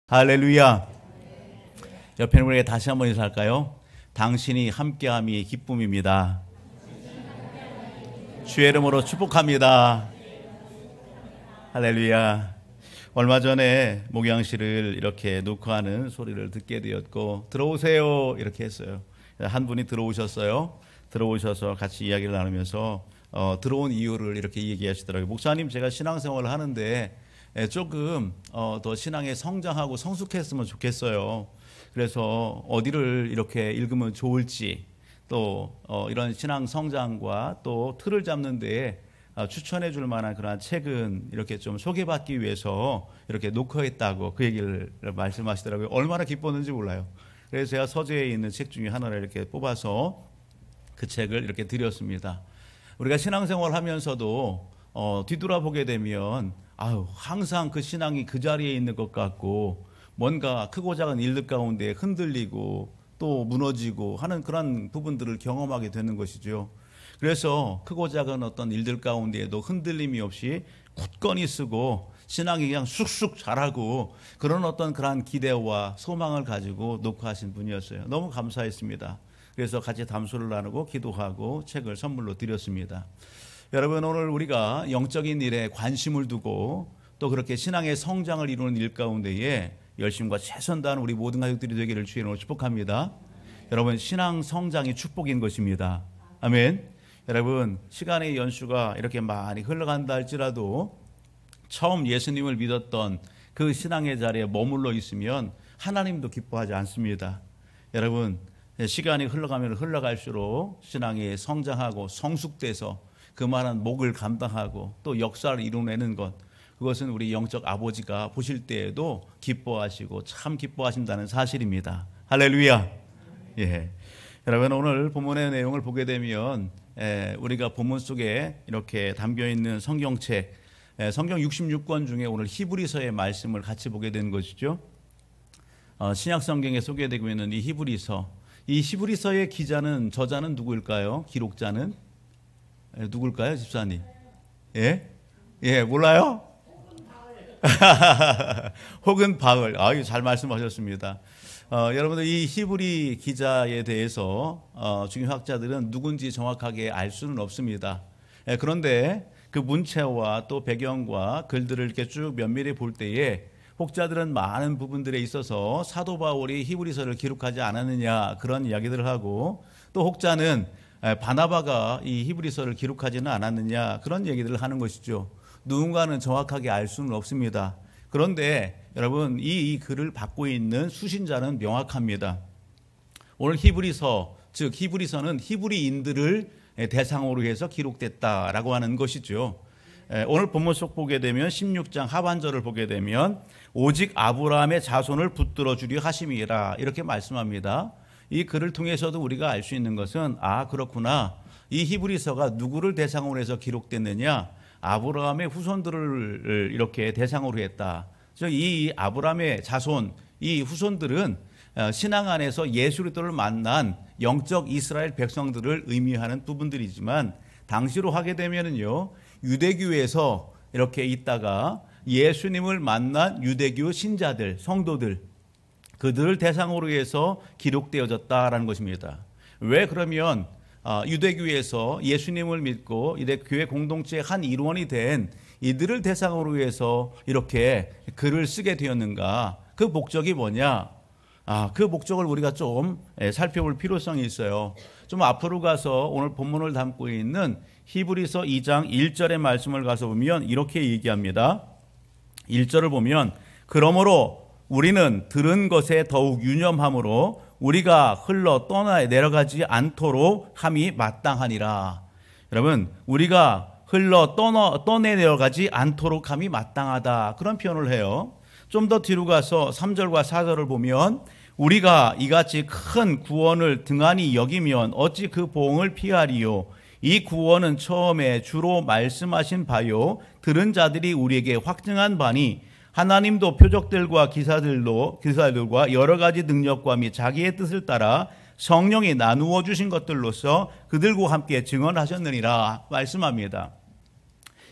할렐루야. 옆에 있는 분에게 다시 한번 인사할까요? 당신이 함께함이 기쁨입니다. 주의 이름으로 축복합니다. 할렐루야. 얼마 전에 목양실을 이렇게 녹화하는 소리를 듣게 되었고, 들어오세요 이렇게 했어요. 한 분이 들어오셨어요. 들어오셔서 같이 이야기를 나누면서 들어온 이유를 이렇게 얘기하시더라고요. 목사님, 제가 신앙생활을 하는데 조금 더 신앙에 성장하고 성숙했으면 좋겠어요. 그래서 어디를 이렇게 읽으면 좋을지, 또 이런 신앙 성장과 또 틀을 잡는 데에 추천해 줄 만한 그런 책은 이렇게 좀 소개받기 위해서 이렇게 녹화했다고 그 얘기를 말씀하시더라고요. 얼마나 기뻤는지 몰라요. 그래서 제가 서재에 있는 책 중에 하나를 이렇게 뽑아서 그 책을 이렇게 드렸습니다. 우리가 신앙생활 하면서도 뒤돌아보게 되면 항상 그 신앙이 그 자리에 있는 것 같고, 뭔가 크고 작은 일들 가운데 흔들리고 또 무너지고 하는 그런 부분들을 경험하게 되는 것이죠. 그래서 크고 작은 어떤 일들 가운데에도 흔들림이 없이 굳건히 쓰고 신앙이 그냥 쑥쑥 자라고, 그런 어떤 그런 기대와 소망을 가지고 녹화하신 분이었어요. 너무 감사했습니다. 그래서 같이 담소를 나누고 기도하고 책을 선물로 드렸습니다. 여러분, 오늘 우리가 영적인 일에 관심을 두고 또 그렇게 신앙의 성장을 이루는 일 가운데에 열심과 최선 다하는 우리 모든 가족들이 되기를 주의 이름으로 축복합니다. 여러분, 신앙 성장이 축복인 것입니다. 아멘. 여러분, 시간의 연수가 이렇게 많이 흘러간다 할지라도 처음 예수님을 믿었던 그 신앙의 자리에 머물러 있으면 하나님도 기뻐하지 않습니다. 여러분, 시간이 흘러가면 흘러갈수록 신앙이 성장하고 성숙돼서 그만한 몫을 감당하고 또 역사를 이루어내는 것, 그것은 우리 영적 아버지가 보실 때에도 기뻐하시고 참 기뻐하신다는 사실입니다. 할렐루야. 예. 여러분, 오늘 본문의 내용을 보게 되면 우리가 본문 속에 이렇게 담겨있는 성경책, 성경 66권 중에 오늘 히브리서의 말씀을 같이 보게 된 것이죠. 신약 성경에 소개되고 있는 이 히브리서의 기자는, 저자는 누구일까요? 기록자는 누굴까요, 집사님? 예, 몰라요? 혹은 바울. 잘 말씀하셨습니다. 여러분들, 이 히브리 기자에 대해서 중요학자들은 누군지 정확하게 알 수는 없습니다. 그런데 그 문체와 또 배경과 글들을 이렇게 쭉 면밀히 볼 때에 혹자들은 많은 부분들에 있어서 사도 바울이 히브리서를 기록하지 않았느냐, 그런 이야기들을 하고, 또 혹자는 바나바가 이 히브리서를 기록하지는 않았느냐, 그런 얘기들을 하는 것이죠. 누군가는 정확하게 알 수는 없습니다. 그런데 여러분, 이 글을 받고 있는 수신자는 명확합니다. 오늘 히브리서, 즉 히브리서는 히브리인들을 대상으로 해서 기록됐다라고 하는 것이죠. 오늘 본문 속 보게 되면 16장 하반절을 보게 되면 오직 아브라함의 자손을 붙들어 주려 하심이라, 이렇게 말씀합니다. 이 글을 통해서도 우리가 알 수 있는 것은, 그렇구나, 이 히브리서가 누구를 대상으로 해서 기록됐느냐, 아브라함의 후손들을 이렇게 대상으로 했다. 즉 이 아브라함의 자손, 이 후손들은 신앙 안에서 예수 그리스도를 만난 영적 이스라엘 백성들을 의미하는 부분들이지만, 당시로 하게 되면은요, 유대교에서 이렇게 있다가 예수님을 만난 유대교 신자들, 성도들, 그들을 대상으로 해서 기록되어졌다라는 것입니다. 왜 그러면 유대교에서 예수님을 믿고 이제 교회 공동체의 한 일원이 된 이들을 대상으로 해서 이렇게 글을 쓰게 되었는가? 그 목적이 뭐냐? 그 목적을 우리가 좀 살펴볼 필요성이 있어요. 좀 앞으로 가서 오늘 본문을 담고 있는 히브리서 2장 1절의 말씀을 가서 보면 이렇게 얘기합니다. 1절을 보면, 그러므로 우리는 들은 것에 더욱 유념함으로 우리가 흘러 떠나 내려가지 않도록 함이 마땅하니라. 여러분, 우리가 흘러 떠내 내려가지 않도록 함이 마땅하다, 그런 표현을 해요. 좀 더 뒤로 가서 3절과 4절을 보면, 우리가 이같이 큰 구원을 등한히 여기면 어찌 그 보응을 피하리요. 이 구원은 처음에 주로 말씀하신 바요, 들은 자들이 우리에게 확증한 바니, 하나님도 표적들과 기사들과 여러 가지 능력과 및 자기의 뜻을 따라 성령이 나누어 주신 것들로서 그들과 함께 증언하셨느니라 말씀합니다.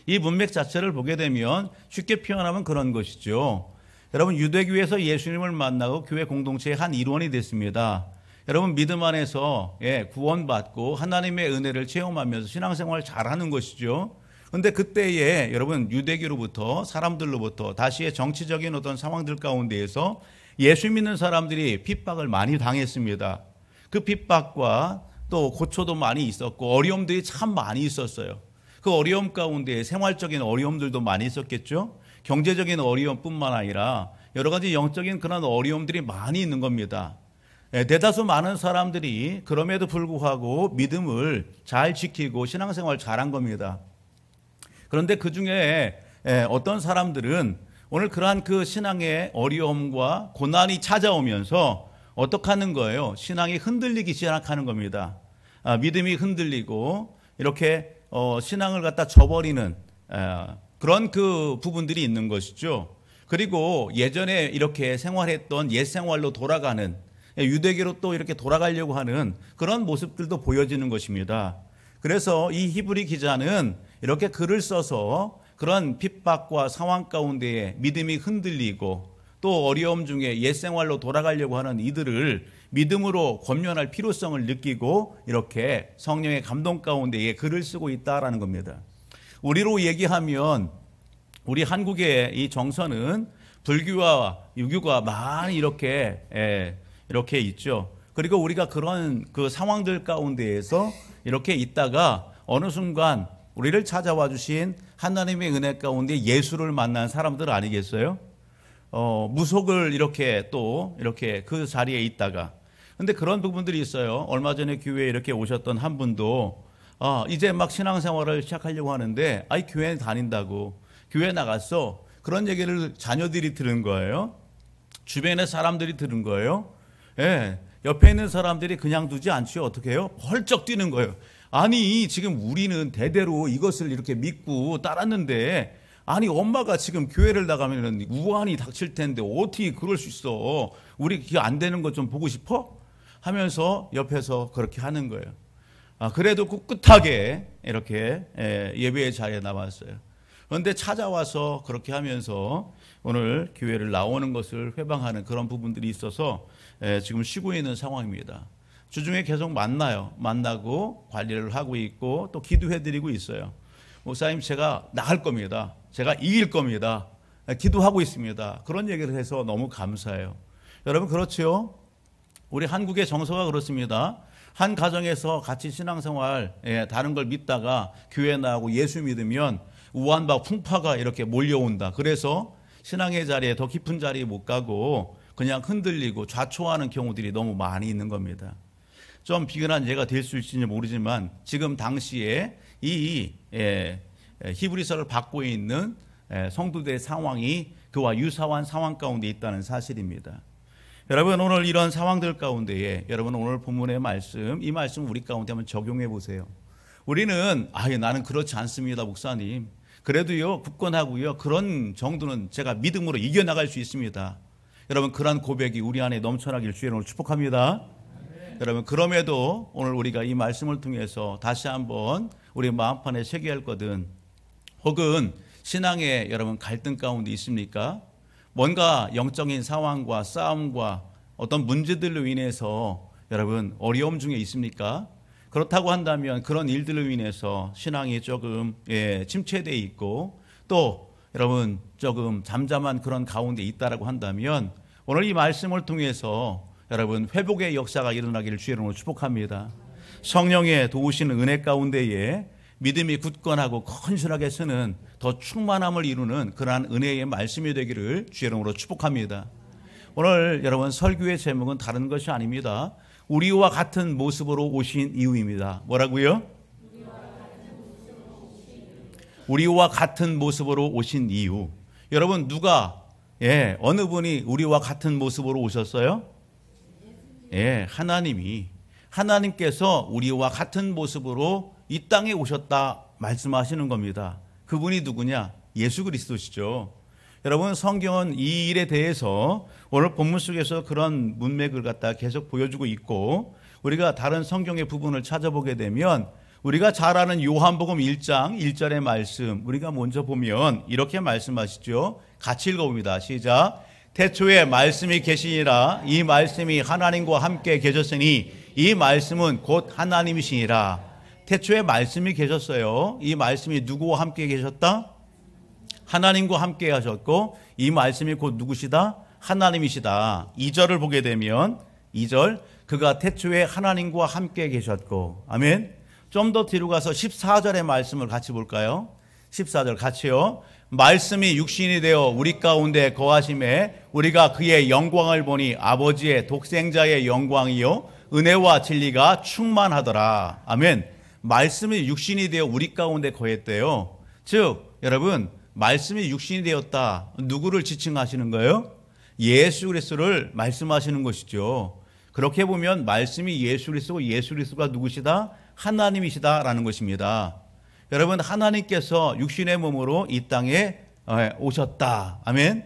이 문맥 자체를 보게 되면 쉽게 표현하면 그런 것이죠. 여러분 유대교에서 예수님을 만나고 교회 공동체의 한 일원이 됐습니다. 여러분 믿음 안에서 구원받고 하나님의 은혜를 체험하면서 신앙생활을 잘하는 것이죠. 그런데 그때에 여러분 유대교로부터 사람들로부터 다시의 정치적인 어떤 상황들 가운데에서 예수 믿는 사람들이 핍박을 많이 당했습니다. 그 핍박과 또 고초도 많이 있었고 어려움들이 참 많이 있었어요. 그 어려움 가운데 생활적인 어려움들도 많이 있었겠죠. 경제적인 어려움뿐만 아니라 여러 가지 영적인 그런 어려움들이 많이 있는 겁니다. 대다수 많은 사람들이 그럼에도 불구하고 믿음을 잘 지키고 신앙생활 잘한 겁니다. 그런데 그 중에 어떤 사람들은 오늘 그러한 그 신앙의 어려움과 고난이 찾아오면서 어떻게 하는 거예요? 신앙이 흔들리기 시작하는 겁니다. 믿음이 흔들리고 이렇게 신앙을 갖다 저버리는 그런 그 부분들이 있는 것이죠. 그리고 예전에 이렇게 생활했던 옛 생활로 돌아가는 유대교로 또 이렇게 돌아가려고 하는 그런 모습들도 보여지는 것입니다. 그래서 이 히브리 기자는 이렇게 글을 써서 그런 핍박과 상황 가운데에 믿음이 흔들리고 또 어려움 중에 옛 생활로 돌아가려고 하는 이들을 믿음으로 권면할 필요성을 느끼고 이렇게 성령의 감동 가운데에 글을 쓰고 있다라는 겁니다. 우리로 얘기하면 우리 한국의 이 정서는 불교와 유교가 많이 이렇게 있죠. 그리고 우리가 그런 그 상황들 가운데에서 이렇게 있다가 어느 순간 우리를 찾아와 주신 하나님의 은혜 가운데 예수를 만난 사람들 아니겠어요? 무속을 이렇게 또 이렇게 그 자리에 있다가 근데 그런 부분들이 있어요. 얼마 전에 교회에 이렇게 오셨던 한 분도 이제 막 신앙생활을 시작하려고 하는데 교회 다닌다고 교회 나갔어. 그런 얘기를 자녀들이 들은 거예요. 주변의 사람들이 들은 거예요. 옆에 있는 사람들이 그냥 두지 않죠. 어떻게 해요? 펄쩍 뛰는 거예요. 아니 지금 우리는 대대로 이것을 이렇게 믿고 따랐는데 아니 엄마가 지금 교회를 나가면 우환이 닥칠 텐데 어떻게 그럴 수 있어. 우리 그게 안 되는 것 좀 보고 싶어? 하면서 옆에서 그렇게 하는 거예요. 그래도 꿋꿋하게 이렇게 예배의 자리에 남았어요. 그런데 찾아와서 그렇게 하면서 오늘 교회를 나오는 것을 회방하는 그런 부분들이 있어서 지금 쉬고 있는 상황입니다. 주중에 계속 만나고 관리를 하고 있고 또 기도해드리고 있어요. 목사님 제가 나갈 겁니다. 제가 이길 겁니다. 기도하고 있습니다. 그런 얘기를 해서 너무 감사해요. 여러분 그렇죠? 우리 한국의 정서가 그렇습니다. 한 가정에서 같이 신앙생활 다른 걸 믿다가 교회 나가고 예수 믿으면 우환과 풍파가 이렇게 몰려온다. 그래서 신앙의 자리에 더 깊은 자리에 못 가고 그냥 흔들리고 좌초하는 경우들이 너무 많이 있는 겁니다. 좀 비근한 예가 될 수 있을지 모르지만 지금 당시에 이 히브리서를 받고 있는 성도들의 상황이 그와 유사한 상황 가운데 있다는 사실입니다. 여러분 오늘 이런 상황들 가운데에 여러분 오늘 본문의 말씀 이 말씀 우리 가운데 한번 적용해 보세요. 우리는 나는 그렇지 않습니다 목사님. 그래도요 굳건하고요 그런 정도는 제가 믿음으로 이겨나갈 수 있습니다. 여러분 그런 고백이 우리 안에 넘쳐나길 주의 이름으로 축복합니다. 여러분 그럼에도 오늘 우리가 이 말씀을 통해서 다시 한번 우리 마음판에 새겨야 할 것은 혹은 신앙의 여러분 갈등 가운데 있습니까? 뭔가 영적인 상황과 싸움과 어떤 문제들로 인해서 여러분 어려움 중에 있습니까? 그렇다고 한다면 그런 일들로 인해서 신앙이 조금 침체되어 있고 또 여러분 조금 잠잠한 그런 가운데 있다라고 한다면 오늘 이 말씀을 통해서 여러분 회복의 역사가 일어나기를 주의 이름으로 축복합니다. 성령의 도우시는 은혜 가운데에 믿음이 굳건하고 건실하게 서는 더 충만함을 이루는 그러한 은혜의 말씀이 되기를 주의 이름으로 축복합니다. 오늘 여러분 설교의 제목은 다른 것이 아닙니다. 우리와 같은 모습으로 오신 이유입니다. 뭐라고요? 우리와 같은 모습으로 오신 이유. 여러분 누가 어느 분이 우리와 같은 모습으로 오셨어요? 하나님께서 우리와 같은 모습으로 이 땅에 오셨다 말씀하시는 겁니다. 그분이 누구냐? 예수 그리스도시죠. 여러분 성경은 이 일에 대해서 오늘 본문 속에서 그런 문맥을 갖다 계속 보여주고 있고 우리가 다른 성경의 부분을 찾아보게 되면 우리가 잘 아는 요한복음 1장 1절의 말씀 우리가 먼저 보면 이렇게 말씀하시죠. 같이 읽어봅니다. 시작. 태초에 말씀이 계시니라. 이 말씀이 하나님과 함께 계셨으니 이 말씀은 곧 하나님이시니라. 태초에 말씀이 계셨어요. 이 말씀이 누구와 함께 계셨다? 하나님과 함께 하셨고 이 말씀이 곧 누구시다? 하나님이시다. 2절을 보게 되면 2절 그가 태초에 하나님과 함께 계셨고 아멘. 좀 더 뒤로 가서 14절의 말씀을 같이 볼까요? 14절 같이요. 말씀이 육신이 되어 우리 가운데 거하심에 우리가 그의 영광을 보니 아버지의 독생자의 영광이요 은혜와 진리가 충만하더라. 아멘. 말씀이 육신이 되어 우리 가운데 거했대요. 즉 여러분 말씀이 육신이 되었다. 누구를 지칭하시는 거예요? 예수 그리스도를 말씀하시는 것이죠. 그렇게 보면 말씀이 예수 그리스도고 예수 그리스도가 누구시다? 하나님이시다라는 것입니다. 여러분 하나님께서 육신의 몸으로 이 땅에 오셨다. 아멘.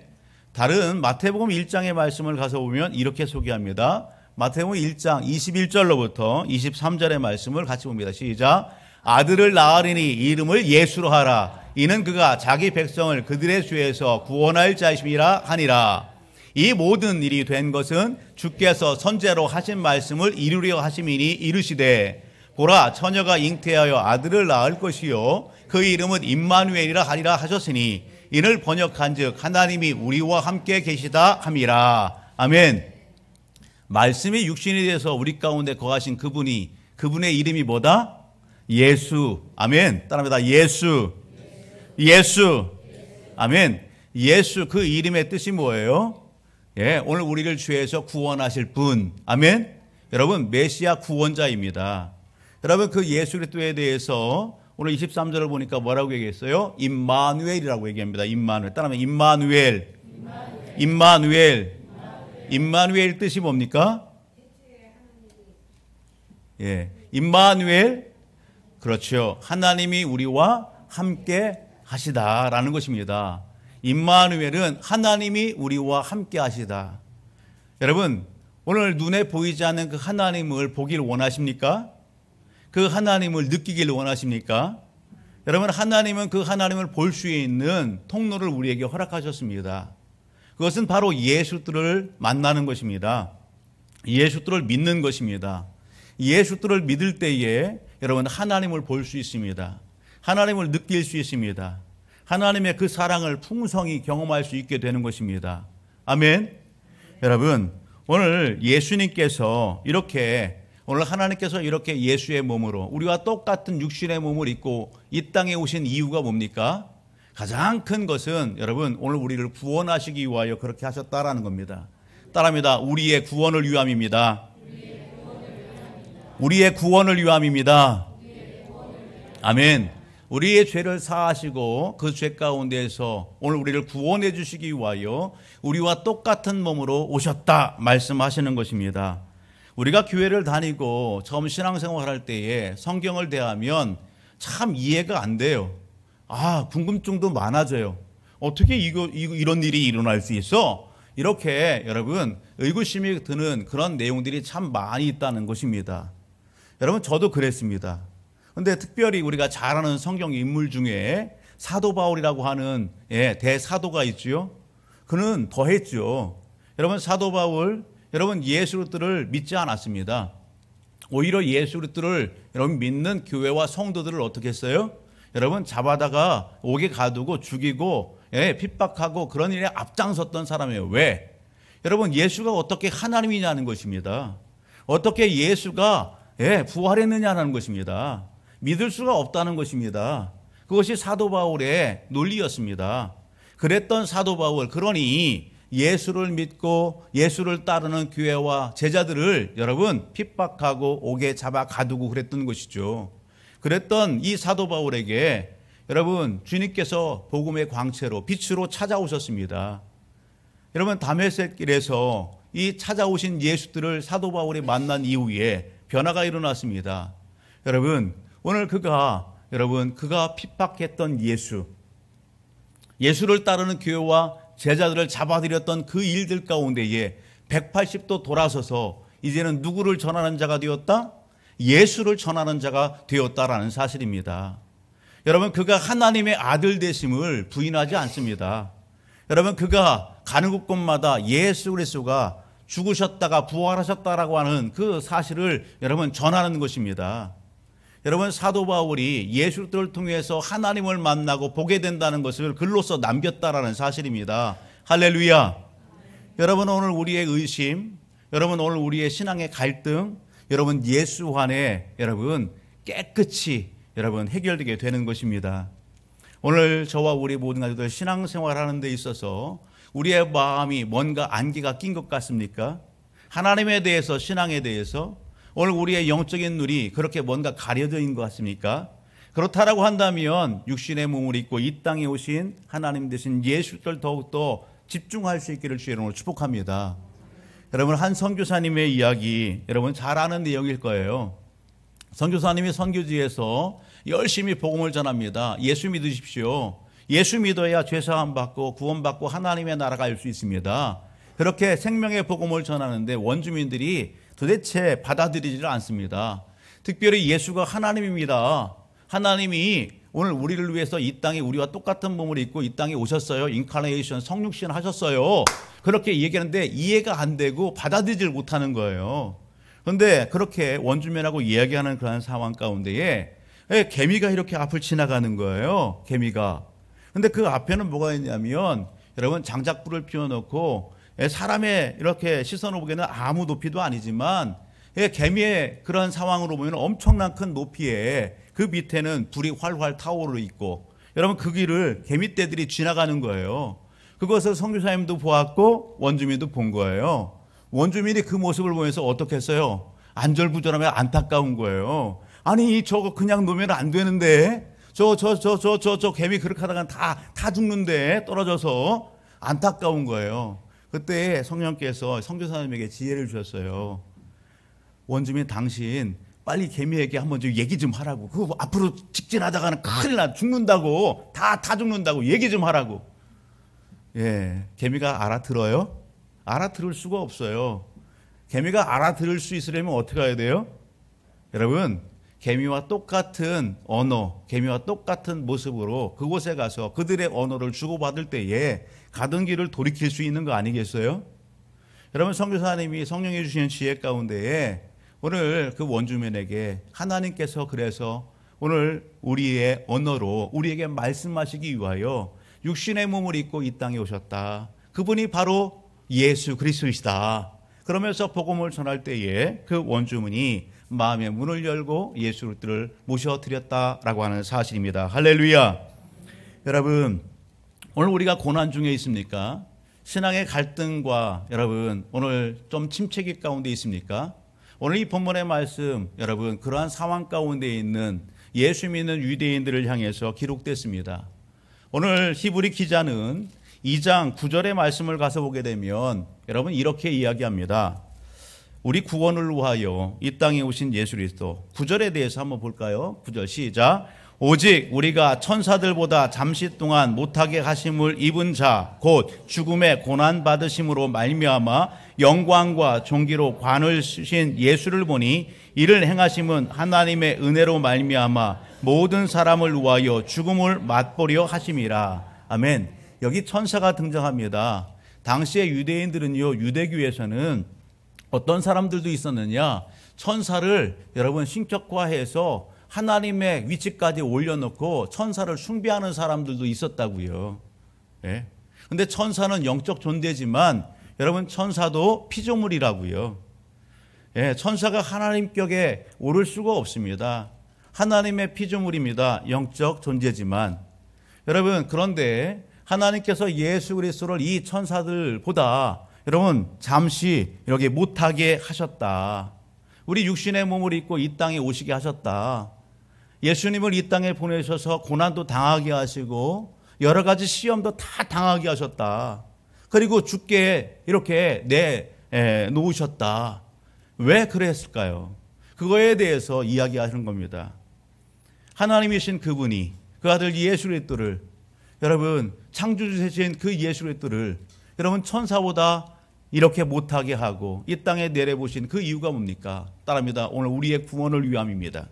다른 마태복음 1장의 말씀을 가서 보면 이렇게 소개합니다. 마태복음 1장 21절로부터 23절의 말씀을 같이 봅니다. 시작. 아들을 낳으리니 이름을 예수로 하라. 이는 그가 자기 백성을 그들의 죄에서 구원할 자이심이라 하니라. 이 모든 일이 된 것은 주께서 선제로 하신 말씀을 이루려 하심이니 이르시되 보라 처녀가 잉태하여 아들을 낳을 것이요 그 이름은 임마누엘이라 하리라 하셨으니 이를 번역한즉 하나님이 우리와 함께 계시다 함이라. 아멘. 말씀이 육신이 돼서 우리 가운데 거하신 그분의 이름이 뭐다? 예수. 아멘. 따라합니다. 예수. 예수. 아멘. 예수 그 이름의 뜻이 뭐예요? 예, 오늘 우리를 죄에서 구원하실 분. 아멘. 여러분 메시아 구원자입니다. 여러분 그 예수 그리스도에 대해서 오늘 23절을 보니까 뭐라고 얘기했어요? 임마누엘이라고 얘기합니다. 임마누엘. 따라하면 임마누엘. 임마누엘. 임마누엘 뜻이 뭡니까? 예, 임마누엘. 그렇죠. 하나님이 우리와 함께 하시다라는 것입니다. 임마누엘은 하나님이 우리와 함께 하시다. 여러분 오늘 눈에 보이지 않는 그 하나님을 보길 원하십니까? 그 하나님을 느끼길 원하십니까? 여러분 하나님은 그 하나님을 볼 수 있는 통로를 우리에게 허락하셨습니다. 그것은 바로 예수들을 만나는 것입니다. 예수들을 믿는 것입니다. 예수들을 믿을 때에 여러분 하나님을 볼 수 있습니다. 하나님을 느낄 수 있습니다. 하나님의 그 사랑을 풍성히 경험할 수 있게 되는 것입니다. 아멘. 여러분 오늘 예수님께서 오늘 하나님께서 이렇게 예수의 몸으로 우리와 똑같은 육신의 몸을 입고 이 땅에 오신 이유가 뭡니까? 가장 큰 것은 여러분 오늘 우리를 구원하시기 위하여 그렇게 하셨다라는 겁니다. 따라합니다. 우리의 구원을 위함입니다. 우리의 구원을 위함입니다. 아멘. 우리의 죄를 사하시고 그 죄 가운데에서 오늘 우리를 구원해 주시기 위하여 우리와 똑같은 몸으로 오셨다 말씀하시는 것입니다. 우리가 교회를 다니고 처음 신앙생활 할 때에 성경을 대하면 참 이해가 안 돼요. 궁금증도 많아져요. 어떻게 이런 일이 일어날 수 있어? 이렇게 여러분 의구심이 드는 그런 내용들이 참 많이 있다는 것입니다. 여러분 저도 그랬습니다. 그런데 특별히 우리가 잘 아는 성경 인물 중에 사도 바울이라고 하는 대사도가 있죠. 그는 더했죠. 여러분 사도 바울 여러분 예수 그리스도를 믿지 않았습니다. 오히려 예수 그리스도를 여러분 믿는 교회와 성도들을 어떻게 했어요? 여러분 잡아다가 옥에 가두고 죽이고 핍박하고 그런 일에 앞장섰던 사람이에요. 왜? 여러분 예수가 어떻게 하나님이냐는 것입니다. 어떻게 예수가 부활했느냐는 것입니다. 믿을 수가 없다는 것입니다. 그것이 사도 바울의 논리였습니다. 그랬던 사도 바울 그러니 예수를 믿고 예수를 따르는 교회와 제자들을 여러분 핍박하고 옥에 잡아 가두고 그랬던 것이죠. 그랬던 이 사도 바울에게 여러분 주님께서 복음의 광채로 빛으로 찾아오셨습니다. 여러분 다메섹길에서 이 찾아오신 예수들을 사도 바울이 만난 이후에 변화가 일어났습니다. 여러분 오늘 그가 핍박했던 예수를 따르는 교회와 제자들을 잡아들였던 그 일들 가운데에 180도 돌아서서 이제는 누구를 전하는 자가 되었다? 예수를 전하는 자가 되었다라는 사실입니다. 여러분 그가 하나님의 아들 되심을 부인하지 않습니다. 여러분 그가 가는 곳곳마다 예수 그리스도가 죽으셨다가 부활하셨다라고 하는 그 사실을 여러분 전하는 것입니다. 여러분, 사도 바울이 예수 그리스도를 통해서 하나님을 만나고 보게 된다는 것을 글로써 남겼다라는 사실입니다. 할렐루야. 여러분, 오늘 우리의 의심, 여러분 오늘 우리의 신앙의 갈등, 여러분 예수 안에 여러분 깨끗이 여러분 해결되게 되는 것입니다. 오늘 저와 우리 모든 가족들 신앙생활하는 데 있어서 우리의 마음이 뭔가 안개가 낀 것 같습니까? 하나님에 대해서, 신앙에 대해서 오늘 우리의 영적인 눈이 그렇게 뭔가 가려져 있는 것 같습니까? 그렇다라고 한다면 육신의 몸을 입고 이 땅에 오신 하나님 되신 예수를 더욱더 집중할 수 있기를 주의 이름으로 축복합니다. 여러분, 한 선교사님의 이야기 여러분 잘 아는 내용일 거예요. 선교사님이 선교지에서 열심히 복음을 전합니다. 예수 믿으십시오. 예수 믿어야 죄사함 받고 구원받고 하나님의 나라가 갈 수 있습니다. 그렇게 생명의 복음을 전하는데 원주민들이 도대체 받아들이지를 않습니다. 특별히 예수가 하나님입니다. 하나님이 오늘 우리를 위해서 이 땅에 우리와 똑같은 몸을 입고 이 땅에 오셨어요. 인카네이션, 성육신 하셨어요. 그렇게 얘기하는데 이해가 안 되고 받아들이질 못하는 거예요. 그런데 그렇게 원주민하고 이야기하는 그런 상황 가운데에 개미가 이렇게 앞을 지나가는 거예요. 개미가. 근데 그 앞에는 뭐가 있냐면 여러분 장작불을 피워놓고 사람의 이렇게 시선으로 보기에는 아무 높이도 아니지만 개미의 그런 상황으로 보면 엄청난 큰 높이에 그 밑에는 불이 활활 타오르고 있고 여러분 그 길을 개미떼들이 지나가는 거예요. 그것을 선교사님도 보았고 원주민도 본 거예요. 원주민이 그 모습을 보면서 어떻게 했어요? 안절부절하며 안타까운 거예요. 아니 저거 그냥 놓으면 안 되는데 저 개미 그렇게 하다가 다 죽는데 떨어져서 안타까운 거예요. 그때 성령께서 선교사님에게 지혜를 주셨어요. 원주민 당신 빨리 개미에게 한번 좀 얘기 좀 하라고. 그 앞으로 직진하다가는 큰일 나 죽는다고 다 죽는다고 얘기 좀 하라고. 예, 개미가 알아들어요? 알아들을 수가 없어요. 개미가 알아들을 수 있으려면 어떻게 해야 돼요? 여러분, 개미와 똑같은 언어, 개미와 똑같은 모습으로 그곳에 가서 그들의 언어를 주고받을 때에 가던 길을 돌이킬 수 있는 거 아니겠어요? 여러분, 선교사님이 성령이 주시는 지혜 가운데에 오늘 그 원주민에게 하나님께서 그래서 오늘 우리의 언어로 우리에게 말씀하시기 위하여 육신의 몸을 입고 이 땅에 오셨다. 그분이 바로 예수 그리스도이시다. 그러면서 복음을 전할 때에 그 원주민이 마음의 문을 열고 예수 그리스도를 모셔드렸다라고 하는 사실입니다. 할렐루야. 여러분, 오늘 우리가 고난 중에 있습니까? 신앙의 갈등과 여러분 오늘 좀 침체기 가운데 있습니까? 오늘 이 본문의 말씀 여러분 그러한 상황 가운데 있는 예수 믿는 유대인들을 향해서 기록됐습니다. 오늘 히브리 기자는 2장 9절의 말씀을 가서 보게 되면 여러분 이렇게 이야기합니다. 우리 구원을 위하여 이 땅에 오신 예수 그리스도. 9절에 대해서 한번 볼까요? 9절 시작. 오직 우리가 천사들보다 잠시 동안 못하게 하심을 입은 자 곧 죽음의 고난 받으심으로 말미암아 영광과 존귀로 관을 쓰신 예수를 보니 이를 행하심은 하나님의 은혜로 말미암아 모든 사람을 위하여 죽음을 맛보려 하심이라. 아멘. 여기 천사가 등장합니다. 당시의 유대인들은요, 유대교에서는 어떤 사람들도 있었느냐? 천사를 여러분 신격화해서 하나님의 위치까지 올려놓고 천사를 숭배하는 사람들도 있었다고요. 예. 근데 천사는 영적 존재지만 여러분 천사도 피조물이라고요. 예, 천사가 하나님격에 오를 수가 없습니다. 하나님의 피조물입니다. 영적 존재지만. 여러분 그런데 하나님께서 예수 그리스도를 이 천사들보다 여러분 잠시 이렇게 못하게 하셨다. 우리 육신의 몸을 입고 이 땅에 오시게 하셨다. 예수님을 이 땅에 보내셔서 고난도 당하게 하시고 여러 가지 시험도 다 당하게 하셨다. 그리고 죽게 이렇게 놓으셨다. 왜 그랬을까요? 그거에 대해서 이야기하시는 겁니다. 하나님이신 그분이 그 아들 예수 그리스도를 여러분 창조주이신 그 예수 그리스도를 여러분 천사보다 이렇게 못하게 하고 이 땅에 내려보신 그 이유가 뭡니까? 따라합니다. 오늘 우리의 구원을 위함입니다.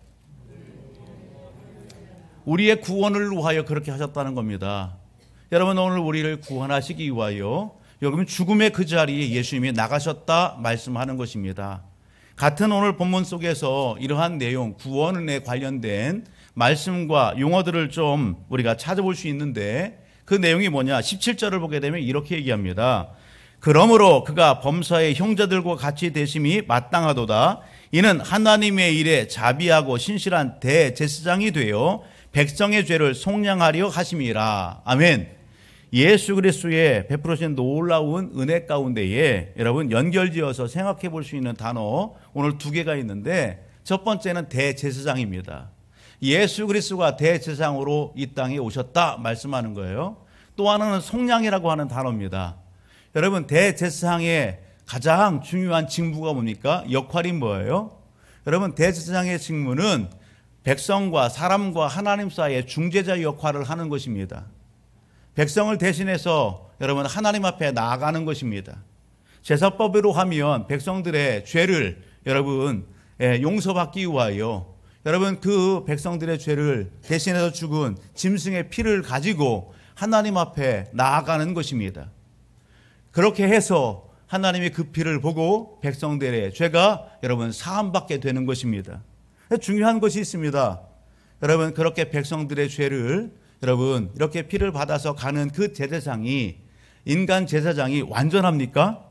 우리의 구원을 위하여 그렇게 하셨다는 겁니다. 여러분 오늘 우리를 구원하시기 위하여 여러분 죽음의 그 자리에 예수님이 나가셨다 말씀하는 것입니다. 같은 오늘 본문 속에서 이러한 내용, 구원에 관련된 말씀과 용어들을 좀 우리가 찾아볼 수 있는데 그 내용이 뭐냐? 17절을 보게 되면 이렇게 얘기합니다. 그러므로 그가 범사의 형제들과 같이 되심이 마땅하도다. 이는 하나님의 일에 자비하고 신실한 대제사장이 되어 백성의 죄를 속량하려 하심이라. 아멘. 예수 그리스도의 베풀으신 놀라운 은혜 가운데에 여러분 연결지어서 생각해 볼 수 있는 단어 오늘 두 개가 있는데 첫 번째는 대제사장입니다. 예수 그리스도가 대제사장으로 이 땅에 오셨다 말씀하는 거예요. 또 하나는 속량이라고 하는 단어입니다. 여러분 대제사장의 가장 중요한 직무가 뭡니까? 역할이 뭐예요? 여러분 대제사장의 직무는 백성과 사람과 하나님 사이의 중재자 역할을 하는 것입니다. 백성을 대신해서 여러분 하나님 앞에 나아가는 것입니다. 제사법으로 하면 백성들의 죄를 여러분 용서받기 위하여 여러분 그 백성들의 죄를 대신해서 죽은 짐승의 피를 가지고 하나님 앞에 나아가는 것입니다. 그렇게 해서 하나님이 그 피를 보고 백성들의 죄가 여러분 사함받게 되는 것입니다. 중요한 것이 있습니다. 여러분 그렇게 백성들의 죄를 여러분 이렇게 피를 받아서 가는 그 제사장이 인간 제사장이 완전합니까?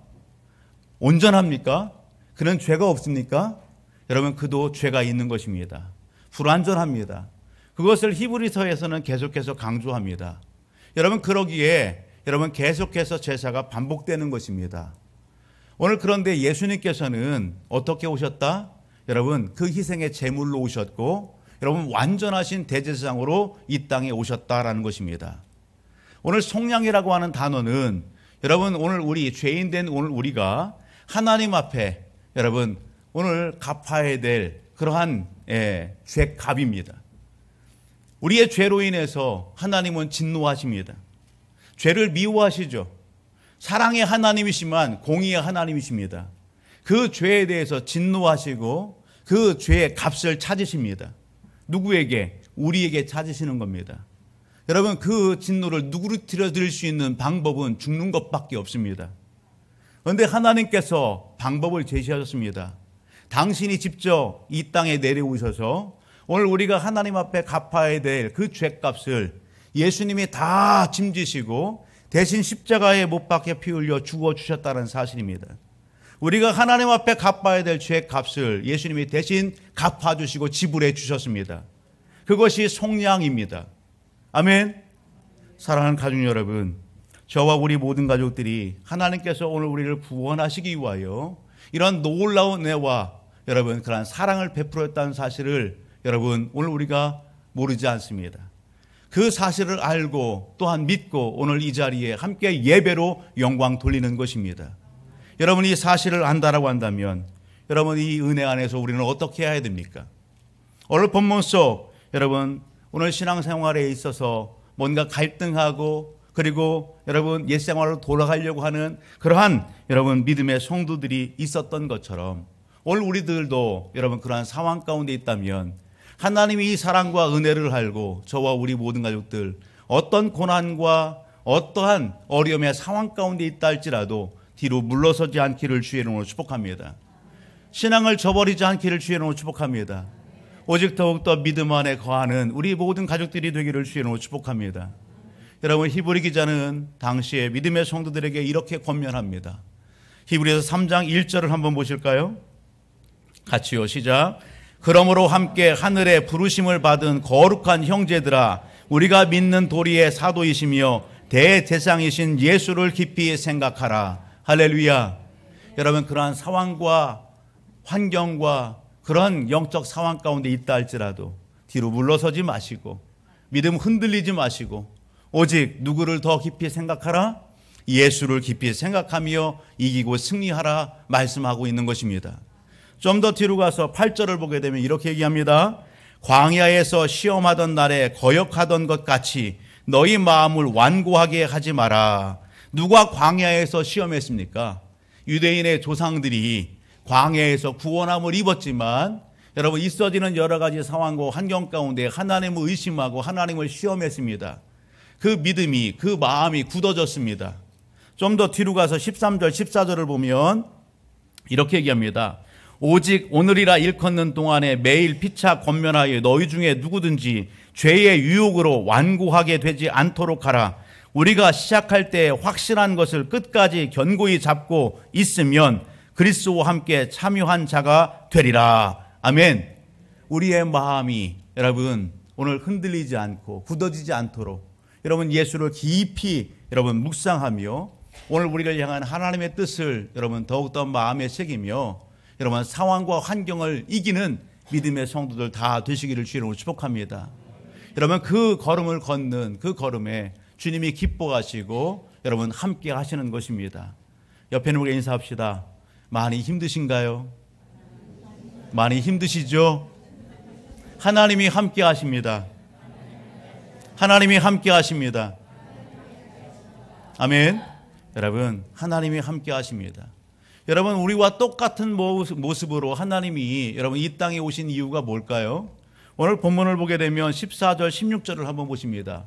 온전합니까? 그는 죄가 없습니까? 여러분 그도 죄가 있는 것입니다. 불완전합니다. 그것을 히브리서에서는 계속해서 강조합니다. 여러분 그러기에 여러분 계속해서 제사가 반복되는 것입니다. 오늘 그런데 예수님께서는 어떻게 오셨다? 여러분 그 희생의 제물로 오셨고 여러분 완전하신 대제사장으로 이 땅에 오셨다라는 것입니다. 오늘 속량이라고 하는 단어는 여러분 오늘 우리 죄인 된 오늘 우리가 하나님 앞에 여러분 오늘 갚아야 될 그러한 죄값입니다. 우리의 죄로 인해서 하나님은 진노하십니다. 죄를 미워하시죠. 사랑의 하나님이시만 공의의 하나님이십니다. 그 죄에 대해서 진노하시고 그 죄의 값을 찾으십니다. 누구에게? 우리에게 찾으시는 겁니다. 여러분 그 진노를 누구로 드릴 수 있는 방법은 죽는 것밖에 없습니다. 그런데 하나님께서 방법을 제시하셨습니다. 당신이 직접 이 땅에 내려오셔서 오늘 우리가 하나님 앞에 갚아야 될 그 죄값을 예수님이 다 짐지시고 대신 십자가에 못 박혀 피 흘려 죽어주셨다는 사실입니다. 우리가 하나님 앞에 갚아야 될 죄값을 예수님이 대신 갚아주시고 지불해 주셨습니다. 그것이 속량입니다. 아멘. 사랑하는 가족 여러분, 저와 우리 모든 가족들이 하나님께서 오늘 우리를 구원하시기 위하여 이런 놀라운 은혜와 여러분 그런 사랑을 베풀었다는 사실을 여러분 오늘 우리가 모르지 않습니다. 그 사실을 알고 또한 믿고 오늘 이 자리에 함께 예배로 영광 돌리는 것입니다. 여러분이 이 사실을 안다라고 한다면 여러분 이 은혜 안에서 우리는 어떻게 해야 됩니까? 오늘 본문 속 여러분 오늘 신앙생활에 있어서 뭔가 갈등하고 그리고 여러분 옛 생활로 돌아가려고 하는 그러한 여러분 믿음의 성도들이 있었던 것처럼 오늘 우리들도 여러분 그러한 상황 가운데 있다면 하나님이 이 사랑과 은혜를 알고 저와 우리 모든 가족들 어떤 고난과 어떠한 어려움의 상황 가운데 있다 할지라도 뒤로 물러서지 않기를 주의 이름으로 축복합니다. 신앙을 저버리지 않기를 주의 이름으로 축복합니다. 오직 더욱더 믿음 안에 거하는 우리 모든 가족들이 되기를 주의 이름으로 축복합니다. 여러분 히브리 기자는 당시에 믿음의 성도들에게 이렇게 권면합니다. 히브리서 3장 1절을 한번 보실까요? 같이요. 시작. 그러므로 함께 하늘에 부르심을 받은 거룩한 형제들아 우리가 믿는 도리의 사도이시며 대제사장이신 예수를 깊이 생각하라. 할렐루야. 여러분 그러한 상황과 환경과 그런 영적 상황 가운데 있다 할지라도 뒤로 물러서지 마시고 믿음 흔들리지 마시고 오직 누구를 더 깊이 생각하라? 예수를 깊이 생각하며 이기고 승리하라 말씀하고 있는 것입니다. 좀 더 뒤로 가서 8절을 보게 되면 이렇게 얘기합니다. 광야에서 시험하던 날에 거역하던 것 같이 너희 마음을 완고하게 하지 마라. 누가 광야에서 시험했습니까? 유대인의 조상들이 광야에서 구원함을 입었지만 여러분 있어지는 여러 가지 상황과 환경 가운데 하나님을 의심하고 하나님을 시험했습니다. 그 믿음이 그 마음이 굳어졌습니다. 좀 더 뒤로 가서 13절, 14절을 보면 이렇게 얘기합니다. 오직 오늘이라 일컫는 동안에 매일 피차 권면하여 너희 중에 누구든지 죄의 유혹으로 완고하게 되지 않도록 하라. 우리가 시작할 때 확실한 것을 끝까지 견고히 잡고 있으면 그리스도와 함께 참여한 자가 되리라. 아멘. 우리의 마음이 여러분 오늘 흔들리지 않고 굳어지지 않도록 여러분 예수를 깊이 여러분 묵상하며 오늘 우리를 향한 하나님의 뜻을 여러분 더욱더 마음에 새기며 여러분 상황과 환경을 이기는 믿음의 성도들 다 되시기를 주님으로 축복합니다. 여러분 그 걸음을 걷는 그 걸음에 주님이 기뻐하시고 여러분 함께 하시는 것입니다. 옆에 있는 우리 인사합시다. 많이 힘드신가요? 많이 힘드시죠? 하나님이 함께 하십니다. 하나님이 함께 하십니다. 아멘. 여러분 하나님이 함께 하십니다. 여러분 우리와 똑같은 모습으로 하나님이 여러분 이 땅에 오신 이유가 뭘까요? 오늘 본문을 보게 되면 14절 16절을 한번 보십니다.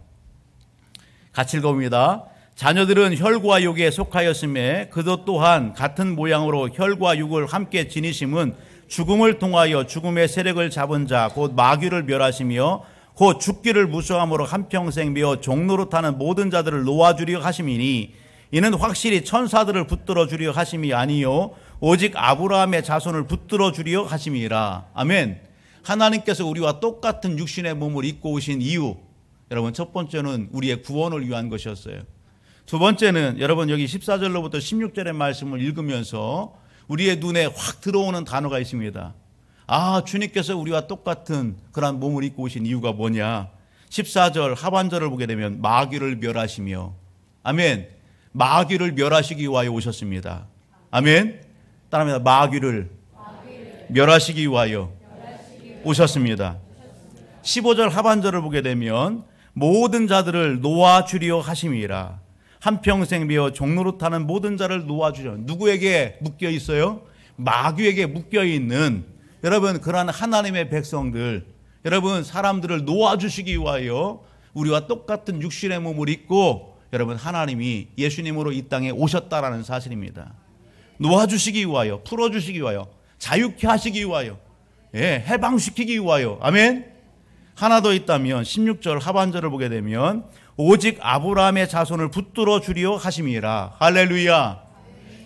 같이 읽어봅니다. 자녀들은 혈과 육에 속하였음에 그도 또한 같은 모양으로 혈과 육을 함께 지니심은 죽음을 통하여 죽음의 세력을 잡은 자 곧 마귀를 멸하시며 곧 죽기를 무서함으로 한평생 메어 종로로 타는 모든 자들을 놓아주려 하심이니 이는 확실히 천사들을 붙들어 주려 하심이 아니요 오직 아브라함의 자손을 붙들어 주려 하심이라. 아멘. 하나님께서 우리와 똑같은 육신의 몸을 입고 오신 이유, 여러분 첫 번째는 우리의 구원을 위한 것이었어요. 두 번째는 여러분 여기 14절로부터 16절의 말씀을 읽으면서 우리의 눈에 확 들어오는 단어가 있습니다. 아, 주님께서 우리와 똑같은 그런 몸을 입고 오신 이유가 뭐냐? 14절 하반절을 보게 되면 마귀를 멸하시며, 아멘. 마귀를 멸하시기 위하여 오셨습니다. 아멘. 따라합니다. 마귀를 멸하시기 위하여 오셨습니다. 15절 하반절을 보게 되면 모든 자들을 놓아주려 하심이라. 한평생 메어 종로로 타는 모든 자를 놓아주려. 누구에게 묶여 있어요? 마귀에게 묶여 있는 여러분 그러한 하나님의 백성들, 여러분 사람들을 놓아주시기 위하여 우리와 똑같은 육신의 몸을 입고 여러분 하나님이 예수님으로 이 땅에 오셨다라는 사실입니다. 놓아주시기 위하여, 풀어주시기 위하여, 자유케 하시기 위하여, 해방시키기 위하여. 아멘. 하나 더 있다면 16절 하반절을 보게 되면 오직 아브라함의 자손을 붙들어 주려 하심이라. 할렐루야.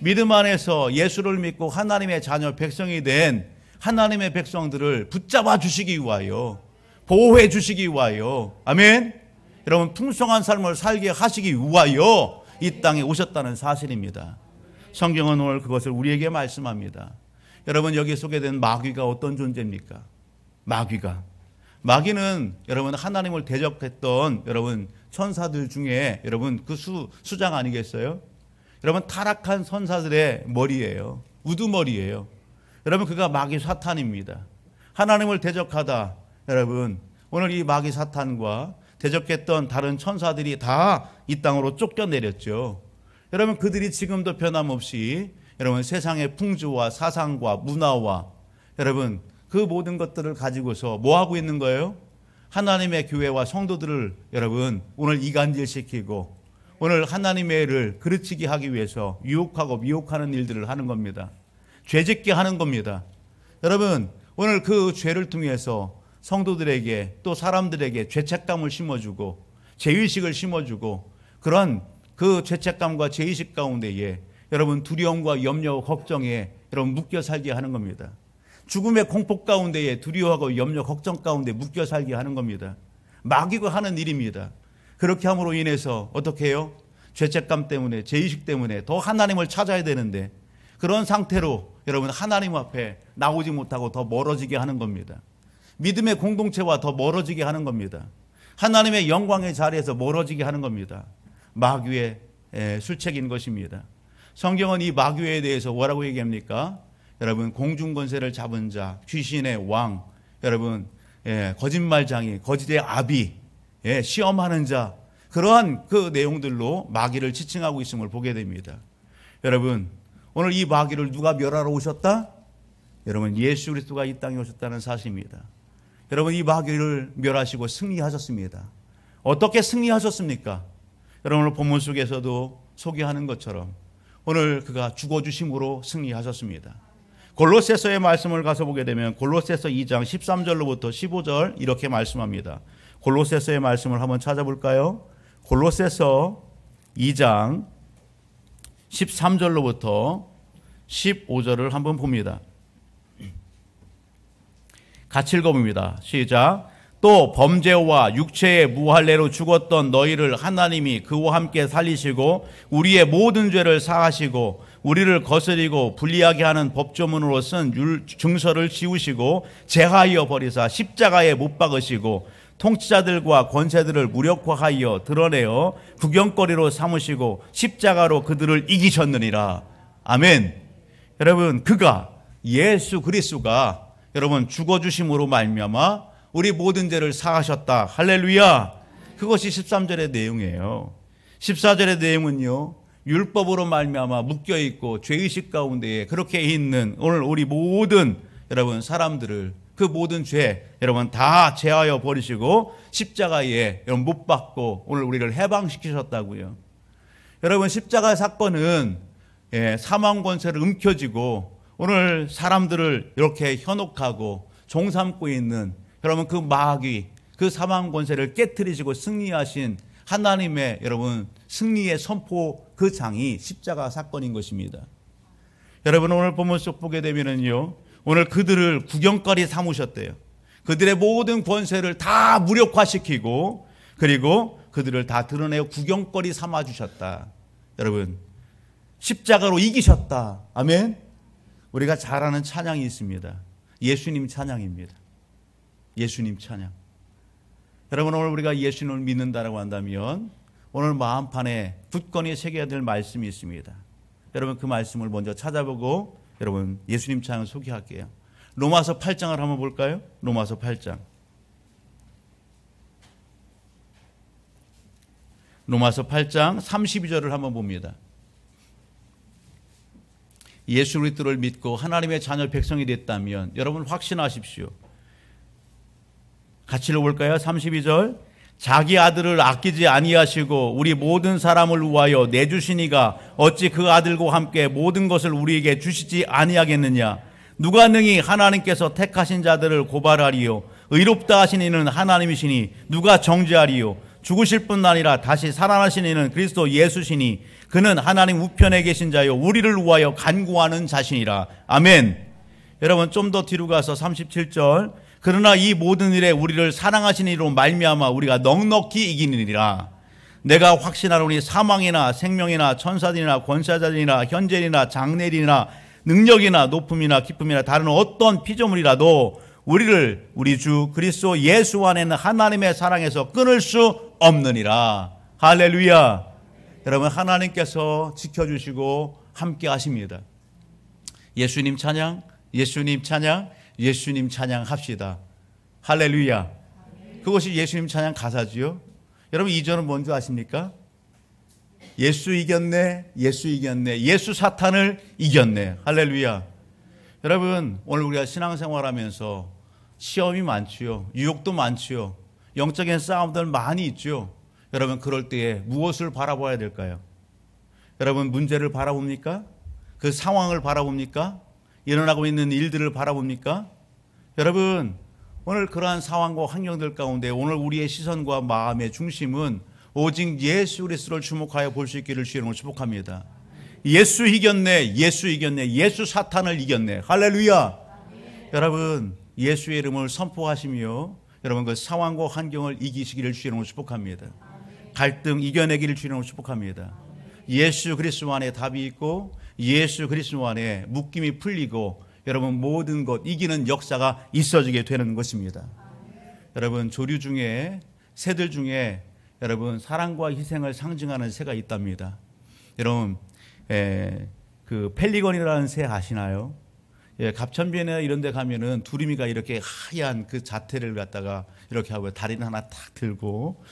믿음 안에서 예수를 믿고 하나님의 자녀 백성이 된 하나님의 백성들을 붙잡아 주시기 위하여, 보호해 주시기 위하여, 아멘. 여러분 풍성한 삶을 살게 하시기 위하여 이 땅에 오셨다는 사실입니다. 성경은 오늘 그것을 우리에게 말씀합니다. 여러분 여기 소개된 마귀가 어떤 존재입니까? 마귀는 여러분 하나님을 대적했던 여러분 천사들 중에 여러분 그 수장 아니겠어요? 여러분 타락한 천사들의 머리예요. 우두머리예요. 여러분 그가 마귀 사탄입니다. 하나님을 대적하다 여러분 오늘 이 마귀 사탄과 대적했던 다른 천사들이 다 이 땅으로 쫓겨내렸죠. 여러분 그들이 지금도 변함없이 여러분 세상의 풍조와 사상과 문화와 여러분 그 모든 것들을 가지고서 뭐 하고 있는 거예요? 하나님의 교회와 성도들을 여러분 오늘 이간질시키고 오늘 하나님의 일을 그르치게 하기 위해서 유혹하고 미혹하는 일들을 하는 겁니다. 죄짓게 하는 겁니다. 여러분 오늘 그 죄를 통해서 성도들에게 또 사람들에게 죄책감을 심어주고 죄의식을 심어주고 그런 그 죄책감과 죄의식 가운데에 여러분 두려움과 염려, 걱정에 여러분 묶여 살게 하는 겁니다. 죽음의 공포 가운데에 두려워하고 염려, 걱정 가운데 묶여 살게 하는 겁니다. 마귀가 하는 일입니다. 그렇게 함으로 인해서 어떻게 해요? 죄책감 때문에, 죄의식 때문에 더 하나님을 찾아야 되는데 그런 상태로 여러분 하나님 앞에 나오지 못하고 더 멀어지게 하는 겁니다. 믿음의 공동체와 더 멀어지게 하는 겁니다. 하나님의 영광의 자리에서 멀어지게 하는 겁니다. 마귀의 술책인 것입니다. 성경은 이 마귀에 대해서 뭐라고 얘기합니까? 여러분 공중권세를 잡은 자, 귀신의 왕, 여러분 거짓말장이, 거짓의 아비, 시험하는 자, 그러한 그 내용들로 마귀를 지칭하고 있음을 보게 됩니다. 여러분 오늘 이 마귀를 누가 멸하러 오셨다? 여러분 예수 그리스도가 이 땅에 오셨다는 사실입니다. 여러분 이 마귀를 멸하시고 승리하셨습니다. 어떻게 승리하셨습니까? 여러분 오늘 본문 속에서도 소개하는 것처럼 오늘 그가 죽어주심으로 승리하셨습니다. 골로새서의 말씀을 가서 보게 되면 골로새서 2장 13절로부터 15절 이렇게 말씀합니다. 골로새서의 말씀을 한번 찾아볼까요? 골로새서 2장 13절로부터 15절을 한번 봅니다. 같이 읽어봅니다. 시작. 또 범죄와 육체의 무할례로 죽었던 너희를 하나님이 그와 함께 살리시고 우리의 모든 죄를 사하시고 우리를 거스리고 불리하게 하는 법조문으로 쓴 증서를 지우시고 제하여 버리사 십자가에 못 박으시고 통치자들과 권세들을 무력화하여 드러내어 구경거리로 삼으시고 십자가로 그들을 이기셨느니라. 아멘. 여러분, 그가 예수 그리스도가 여러분 죽어주심으로 말미암아 우리 모든 죄를 사하셨다. 할렐루야. 그것이 13절의 내용이에요. 14절의 내용은요, 율법으로 말미암아 묶여있고 죄의식 가운데에 그렇게 있는 오늘 우리 모든 여러분 사람들을 그 모든 죄 여러분 다 제하여 버리시고 십자가에 여러분 못 박고 오늘 우리를 해방시키셨다고요. 여러분 십자가 사건은 사망 권세를 움켜쥐고 오늘 사람들을 이렇게 현혹하고 종삼고 있는 여러분 그 마귀 그 사망 권세를 깨트리시고 승리하신 하나님의 여러분 승리의 선포 그 장이 십자가 사건인 것입니다. 여러분 오늘 본문 속 보게 되면은요, 오늘 그들을 구경거리 삼으셨대요. 그들의 모든 권세를 다 무력화시키고 그리고 그들을 다 드러내어 구경거리 삼아 주셨다. 여러분 십자가로 이기셨다. 아멘. 우리가 잘 아는 찬양이 있습니다. 예수님 찬양입니다. 예수님 찬양. 여러분 오늘 우리가 예수님을 믿는다라고 한다면 오늘 마음판에 굳건히 새겨야 될 말씀이 있습니다. 여러분 그 말씀을 먼저 찾아보고 여러분 예수님 찬양을 소개할게요. 로마서 8장을 한번 볼까요? 로마서 8장. 로마서 8장 32절을 한번 봅니다. 예수 그리스도를 믿고 하나님의 자녀 백성이 됐다면 여러분 확신하십시오. 같이 읽어볼까요? 32절. 자기 아들을 아끼지 아니하시고 우리 모든 사람을 위하여 내주시니가 어찌 그 아들과 함께 모든 것을 우리에게 주시지 아니하겠느냐. 누가 능히 하나님께서 택하신 자들을 고발하리요. 의롭다 하신 이는 하나님이시니 누가 정죄하리요. 죽으실 뿐 아니라 다시 살아나신 이는 그리스도 예수시니 그는 하나님 우편에 계신 자요 우리를 위하여 간구하는 자신이라. 아멘. 여러분 좀 더 뒤로 가서 37절. 그러나 이 모든 일에 우리를 사랑하신 이로 말미암아 우리가 넉넉히 이기느니라. 내가 확신하노니 사망이나 생명이나 천사들이나 권세자들이나 현재이나 장래이나 능력이나 높음이나 기쁨이나 다른 어떤 피조물이라도 우리를 우리 주 그리스도 예수 안에는 하나님의 사랑에서 끊을 수 없느니라. 할렐루야. 여러분 하나님께서 지켜주시고 함께 하십니다. 예수님 찬양, 예수님 찬양, 예수님 찬양합시다. 할렐루야. 그것이 예수님 찬양 가사지요. 여러분 2절은 뭔지 아십니까? 예수 이겼네, 예수 이겼네, 예수 사탄을 이겼네. 할렐루야. 여러분 오늘 우리가 신앙생활하면서 시험이 많지요. 유혹도 많지요. 영적인 싸움들 많이 있죠. 여러분 그럴 때에 무엇을 바라봐야 될까요? 여러분 문제를 바라봅니까? 그 상황을 바라봅니까? 일어나고 있는 일들을 바라봅니까? 여러분 오늘 그러한 상황과 환경들 가운데 오늘 우리의 시선과 마음의 중심은 오직 예수 그리스도를 주목하여 볼 수 있기를 주의 이름으로 축복합니다. 예수 이겼네, 예수 이겼네, 예수 사탄을 이겼네. 할렐루야. 여러분 예수의 이름을 선포하시며 여러분 그 상황과 환경을 이기시기를 주의 이름으로 축복합니다. 갈등 이겨내기를 주의 이름으로 축복합니다. 예수 그리스도 안에 답이 있고 예수 그리스도 안에 묶임이 풀리고 여러분 모든 것 이기는 역사가 있어지게 되는 것입니다. 여러분 조류 중에 새들 중에 여러분 사랑과 희생을 상징하는 새가 있답니다. 여러분 그 펠리건이라는 새 아시나요? 갑천변이나 이런 데 가면은 두루미가 이렇게 하얀 그 자태를 갖다가 이렇게 하고 다리는 하나 탁 들고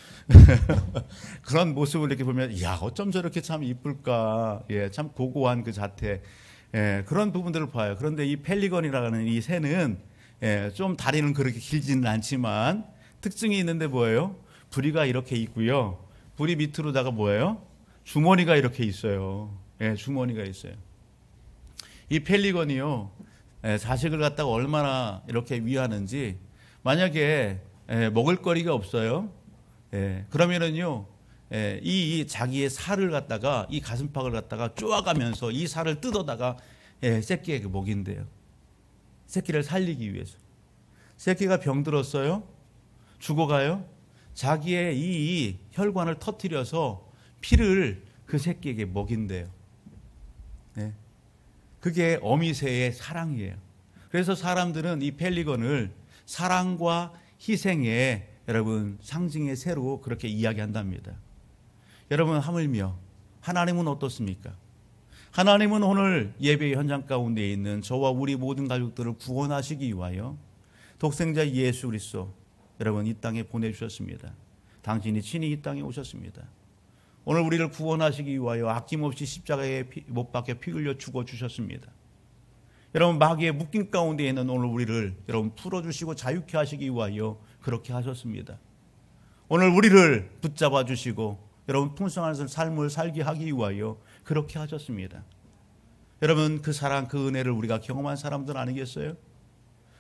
그런 모습을 이렇게 보면 야 어쩜 저렇게 참 이쁠까. 참 고고한 그 자태. 그런 부분들을 봐요. 그런데 이 펠리건이라는 이 새는 좀 다리는 그렇게 길지는 않지만 특징이 있는데 뭐예요? 부리가 이렇게 있고요. 부리 밑으로다가 뭐예요? 주머니가 이렇게 있어요. 예, 주머니가 있어요. 이 펠리건이요, 자식을 갖다가 얼마나 이렇게 위하는지, 만약에 먹을거리가 없어요. 그러면은요, 이 자기의 살을 갖다가, 이 가슴팍을 갖다가 쪼아가면서 이 살을 뜯어다가 새끼에게 먹인대요. 새끼를 살리기 위해서. 새끼가 병들었어요. 죽어가요. 자기의 이 혈관을 터뜨려서 피를 그 새끼에게 먹인대요. 그게 어미새의 사랑이에요. 그래서 사람들은 이 펠리건을 사랑과 희생의 여러분 상징의 새로 그렇게 이야기한답니다. 여러분, 하물며 하나님은 어떻습니까? 하나님은 오늘 예배 현장 가운데 있는 저와 우리 모든 가족들을 구원하시기 위하여 독생자 예수 그리스도 여러분 이 땅에 보내주셨습니다. 당신이 친히 이 땅에 오셨습니다. 오늘 우리를 구원하시기 위하여 아낌없이 십자가에 못 박혀 피 흘려 죽어주셨습니다. 여러분, 마귀의 묶임 가운데 있는 오늘 우리를 여러분 풀어주시고 자유케 하시기 위하여 그렇게 하셨습니다. 오늘 우리를 붙잡아 주시고 여러분 풍성한 삶을 살게 하기 위하여 그렇게 하셨습니다. 여러분, 그 사랑, 그 은혜를 우리가 경험한 사람들 아니겠어요?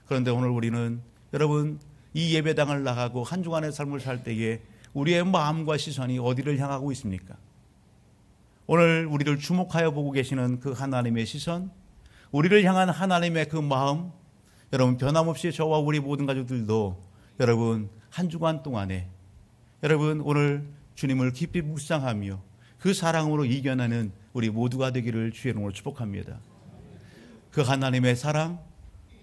그런데 오늘 우리는 여러분 이 예배당을 나가고 한 주간의 삶을 살 때에 우리의 마음과 시선이 어디를 향하고 있습니까? 오늘 우리를 주목하여 보고 계시는 그 하나님의 시선, 우리를 향한 하나님의 그 마음, 여러분 변함없이 저와 우리 모든 가족들도 여러분 한 주간 동안에 여러분 오늘 주님을 깊이 묵상하며 그 사랑으로 이겨내는 우리 모두가 되기를 주의 이름으로 축복합니다. 그 하나님의 사랑,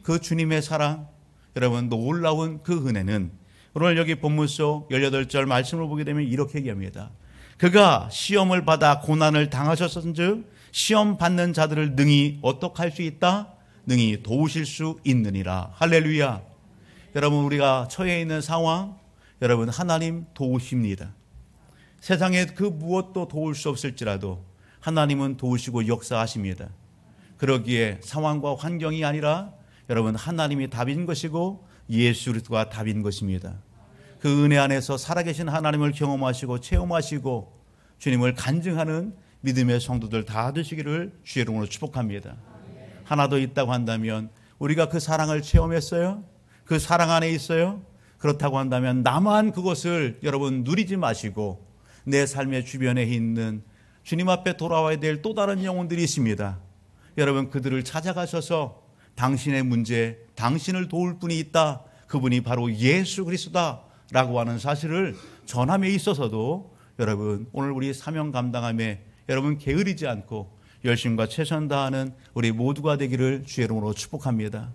그 주님의 사랑, 여러분 놀라운 그 은혜는 오늘 여기 본문 속 18절 말씀을 보게 되면 이렇게 얘기합니다. 그가 시험을 받아 고난을 당하셨은즉 시험 받는 자들을 능히 어떻게 할 수 있다? 능히 도우실 수 있느니라. 할렐루야. 여러분, 우리가 처해 있는 상황, 여러분 하나님 도우십니다. 세상에 그 무엇도 도울 수 없을지라도 하나님은 도우시고 역사하십니다. 그러기에 상황과 환경이 아니라 여러분 하나님이 답인 것이고 예수 그리스도가 답인 것입니다. 그 은혜 안에서 살아계신 하나님을 경험하시고 체험하시고 주님을 간증하는 믿음의 성도들 다 되시기를 주의 이름으로 축복합니다. 하나 더 있다고 한다면 우리가 그 사랑을 체험했어요? 그 사랑 안에 있어요? 그렇다고 한다면 나만 그것을 여러분 누리지 마시고 내 삶의 주변에 있는 주님 앞에 돌아와야 될 또 다른 영혼들이 있습니다. 여러분 그들을 찾아가셔서 당신의 문제, 당신을 도울 분이 있다. 그분이 바로 예수 그리스도다 라고 하는 사실을 전함에 있어서도 여러분 오늘 우리 사명 감당함에 여러분 게으르지 않고 열심과 최선 다하는 우리 모두가 되기를 주의 이름으로 축복합니다.